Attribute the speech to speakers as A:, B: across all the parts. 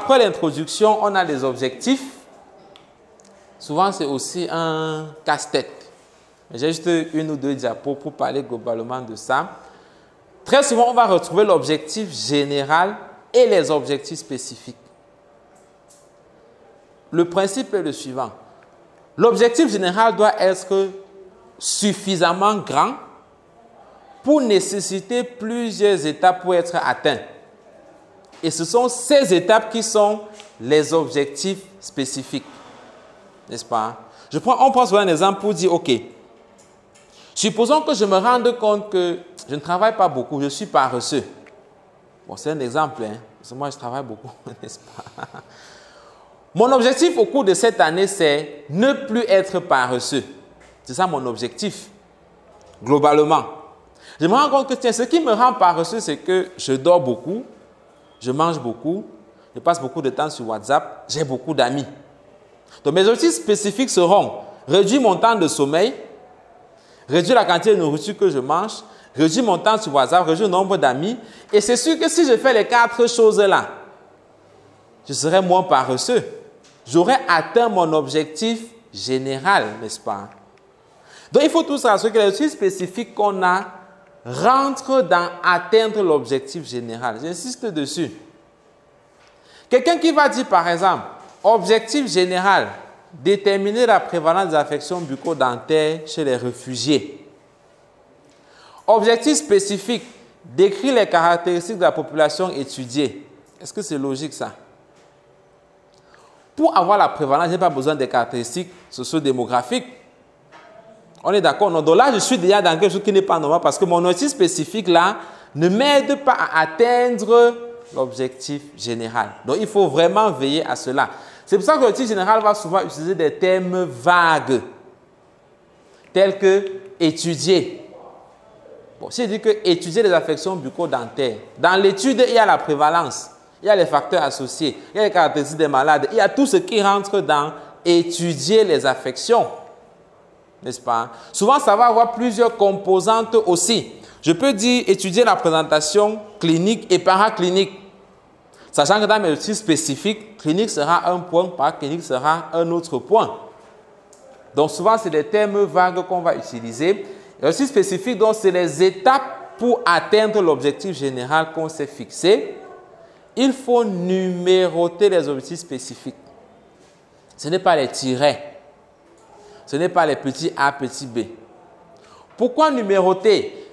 A: après l'introduction, on a les objectifs. Souvent, c'est aussi un casse-tête. J'ai juste une ou deux diapos pour parler globalement de ça. Très souvent, on va retrouver l'objectif général et les objectifs spécifiques. Le principe est le suivant. L'objectif général doit être suffisamment grand pour nécessiter plusieurs étapes pour être atteint. Et ce sont ces étapes qui sont les objectifs spécifiques. N'est-ce pas? On prend souvent un exemple pour dire, OK, supposons que je me rende compte que je ne travaille pas beaucoup, je suis paresseux. Bon, c'est un exemple, hein, parce que moi, je travaille beaucoup, n'est-ce pas? Mon objectif au cours de cette année, c'est ne plus être paresseux. C'est ça mon objectif, globalement. Je me rends compte que tiens, ce qui me rend paresseux, c'est que je dors beaucoup, je mange beaucoup, je passe beaucoup de temps sur WhatsApp, j'ai beaucoup d'amis. Donc, mes objectifs spécifiques seront réduire mon temps de sommeil, réduire la quantité de nourriture que je mange, réduire mon temps sur WhatsApp, réduire le nombre d'amis. Et c'est sûr que si je fais les 4 choses-là, je serai moins paresseux. J'aurai atteint mon objectif général, n'est-ce pas? Donc, il faut tout ça, que les objectifs spécifiques qu'on a rentrent dans atteindre l'objectif général. J'insiste dessus. Quelqu'un qui va dire, par exemple, objectif général, déterminer la prévalence des affections bucco-dentaires chez les réfugiés. Objectif spécifique, décrire les caractéristiques de la population étudiée. Est-ce que c'est logique ça? Pour avoir la prévalence, je n'ai pas besoin des caractéristiques socio-démographiques. On est d'accord? Donc là, je suis déjà dans quelque chose qui n'est pas normal parce que mon objectif spécifique là ne m'aide pas à atteindre l'objectif général. Donc, il faut vraiment veiller à cela. C'est pour ça que l'objectif général va souvent utiliser des termes vagues, tels que étudier. Bon, si je dis que étudier les affections bucco-dentaires, dans l'étude, il y a la prévalence, il y a les facteurs associés, il y a les caractéristiques des malades, il y a tout ce qui rentre dans étudier les affections. N'est-ce pas? Souvent, ça va avoir plusieurs composantes aussi. Je peux dire étudier la présentation clinique et paraclinique. Sachant que dans mes objectifs spécifiques, clinique sera un point, paraclinique sera un autre point. Donc, souvent, c'est des termes vagues qu'on va utiliser. L'objectif spécifique, donc, c'est les étapes pour atteindre l'objectif général qu'on s'est fixé. Il faut numéroter les objectifs spécifiques. Ce n'est pas les tirets. Ce n'est pas les petits A, petits B. Pourquoi numéroter?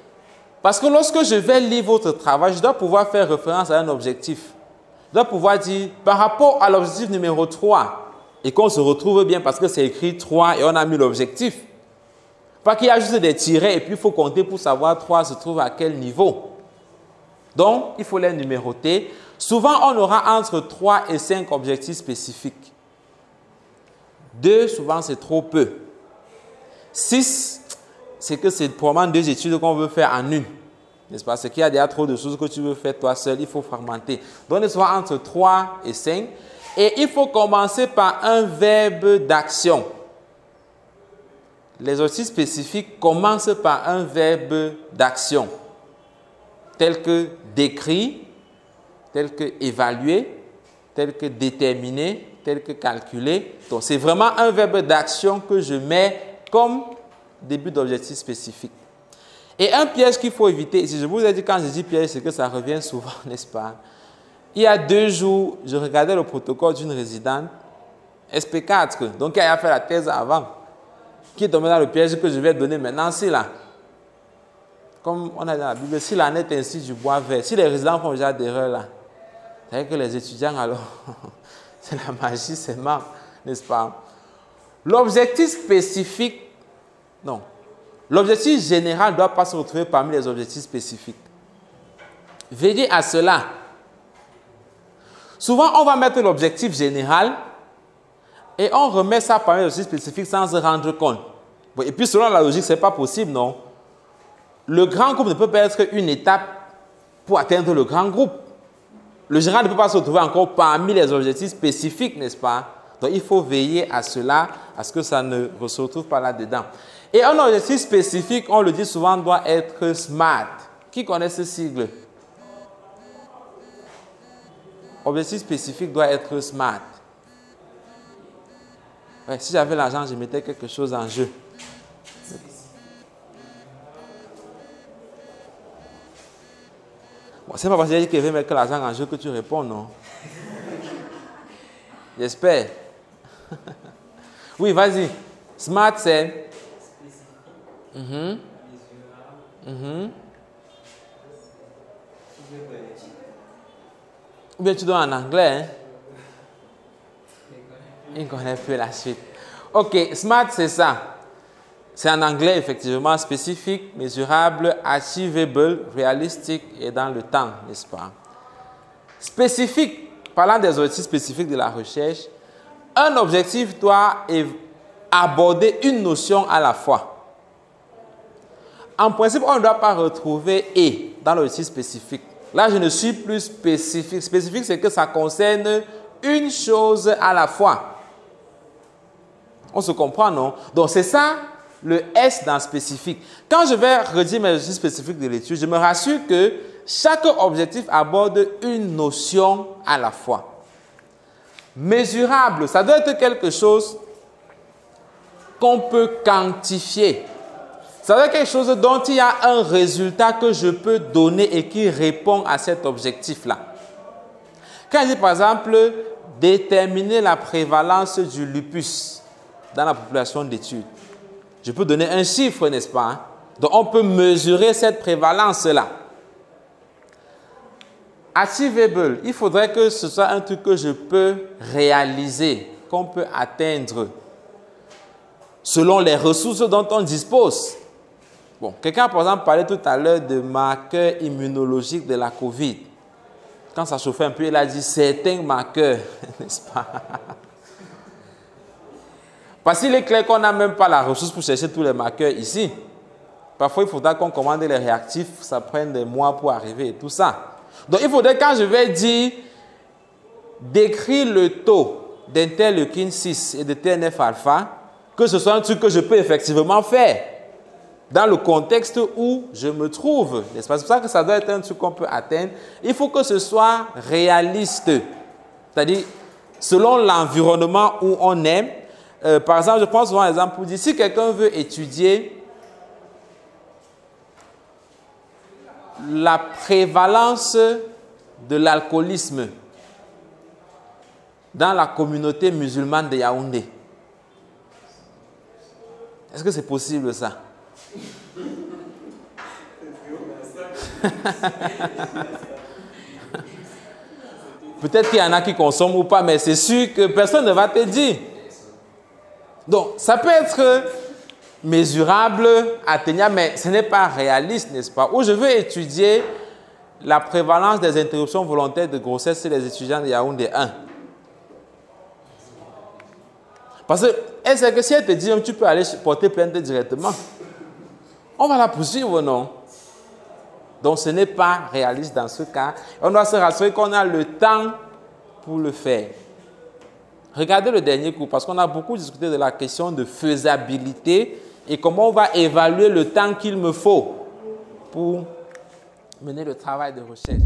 A: Parce que lorsque je vais lire votre travail, je dois pouvoir faire référence à un objectif. Je dois pouvoir dire, par rapport à l'objectif numéro 3, et qu'on se retrouve bien parce que c'est écrit 3 et on a mis l'objectif. Pas qu'il y a juste des tirets et puis il faut compter pour savoir 3 se trouve à quel niveau. Donc, il faut les numéroter. Souvent, on aura entre 3 et 5 objectifs spécifiques. 2, souvent, c'est trop peu. 6, c'est que c'est probablement 2 études qu'on veut faire en une. N'est-ce pas? Parce qu'il y a déjà trop de choses que tu veux faire toi seul, il faut fragmenter. Donc, on est souvent entre 3 et 5. Et il faut commencer par un verbe d'action. Les objectifs spécifiques commencent par un verbe d'action, tel que décrire, tel que évaluer, tel que déterminer, tel que calculer. Donc, c'est vraiment un verbe d'action que je mets comme début d'objectif spécifique. Et un piège qu'il faut éviter, si je vous ai dit quand je dis piège, c'est que ça revient souvent, n'est-ce pas? Il y a 2 jours, je regardais le protocole d'une résidente, SP4, donc elle a fait la thèse avant, qui est tombée dans le piège que je vais donner maintenant. Si là, comme on a dans la Bible, si l'année est ainsi du bois vert, si les résidents font déjà d'erreurs là, c'est-à-dire que les étudiants alors, c'est la magie, c'est marre, n'est-ce pas? L'objectif spécifique, non. L'objectif général ne doit pas se retrouver parmi les objectifs spécifiques. Veillez à cela. Souvent, on va mettre l'objectif général et on remet ça parmi les objectifs spécifiques sans se rendre compte. Et puis, selon la logique, ce n'est pas possible, non? Le grand groupe ne peut pas être une étape pour atteindre le grand groupe. Le général ne peut pas se retrouver encore parmi les objectifs spécifiques, n'est-ce pas? Donc, il faut veiller à cela, à ce que ça ne se retrouve pas là-dedans. Et un objectif spécifique, on le dit souvent, doit être SMART. Qui connaît ce sigle? objectif spécifique doit être SMART. Ouais, si j'avais l'argent, je mettais quelque chose en jeu. Bon, c'est pas parce que j'ai dit qu'il veut mettre l'argent en jeu que tu réponds, non? J'espère. Oui, vas-y. SMART, c'est... Ou bien tu dois en anglais, hein? Il ne connaît plus la suite. Ok, SMART, c'est ça. C'est en anglais, effectivement, spécifique, mesurable, achievable, réalistique et dans le temps, n'est-ce pas? Spécifique, parlant des objectifs spécifiques de la recherche, un objectif doit aborder une notion à la fois. En principe, on ne doit pas retrouver « et » dans l'objectif spécifique. Là, je ne suis plus spécifique. Spécifique, c'est que ça concerne une chose à la fois. On se comprend, non? Donc, c'est ça, le S dans spécifique. Quand je vais redire mes objectifs spécifiques de l'étude, je me rassure que chaque objectif aborde une notion à la fois. Mesurable, ça doit être quelque chose qu'on peut quantifier. Ça doit être quelque chose dont il y a un résultat que je peux donner et qui répond à cet objectif-là. Quand je dis par exemple, déterminer la prévalence du lupus dans la population d'études, je peux donner un chiffre, n'est-ce pas? Hein? Donc, on peut mesurer cette prévalence-là. Achievable, il faudrait que ce soit un truc que je peux réaliser, qu'on peut atteindre selon les ressources dont on dispose. Bon, quelqu'un, par exemple, parlait tout à l'heure de marqueurs immunologiques de la COVID. Quand ça chauffait un peu, il a dit certains marqueurs, n'est-ce pas? Parce qu'il est clair qu'on n'a même pas la ressource pour chercher tous les marqueurs ici. Parfois, il faudra qu'on commande les réactifs, ça prenne des mois pour arriver et tout ça. Donc, il faudrait, quand je vais dire, décrire le taux d'interleukine 6 et de TNF-alpha, que ce soit un truc que je peux effectivement faire dans le contexte où je me trouve. C'est pour ça que ça doit être un truc qu'on peut atteindre. Il faut que ce soit réaliste. C'est-à-dire, selon l'environnement où on est. Par exemple, je prends souvent un exemple pour dire, si quelqu'un veut étudier la prévalence de l'alcoolisme dans la communauté musulmane de Yaoundé, est-ce que c'est possible ça? Peut-être qu'il y en a qui consomment ou pas, mais c'est sûr que personne ne va te dire. Donc, ça peut être mesurable, atteignable, mais ce n'est pas réaliste, n'est-ce pas? Ou je veux étudier la prévalence des interruptions volontaires de grossesse chez les étudiants de Yaoundé 1. Parce que, est-ce que si elle te dit, tu peux aller porter plainte directement, on va la poursuivre, non? Donc, ce n'est pas réaliste dans ce cas. On doit se rassurer qu'on a le temps pour le faire. Regardez le dernier cours, parce qu'on a beaucoup discuté de la question de faisabilité et comment on va évaluer le temps qu'il me faut pour mener le travail de recherche.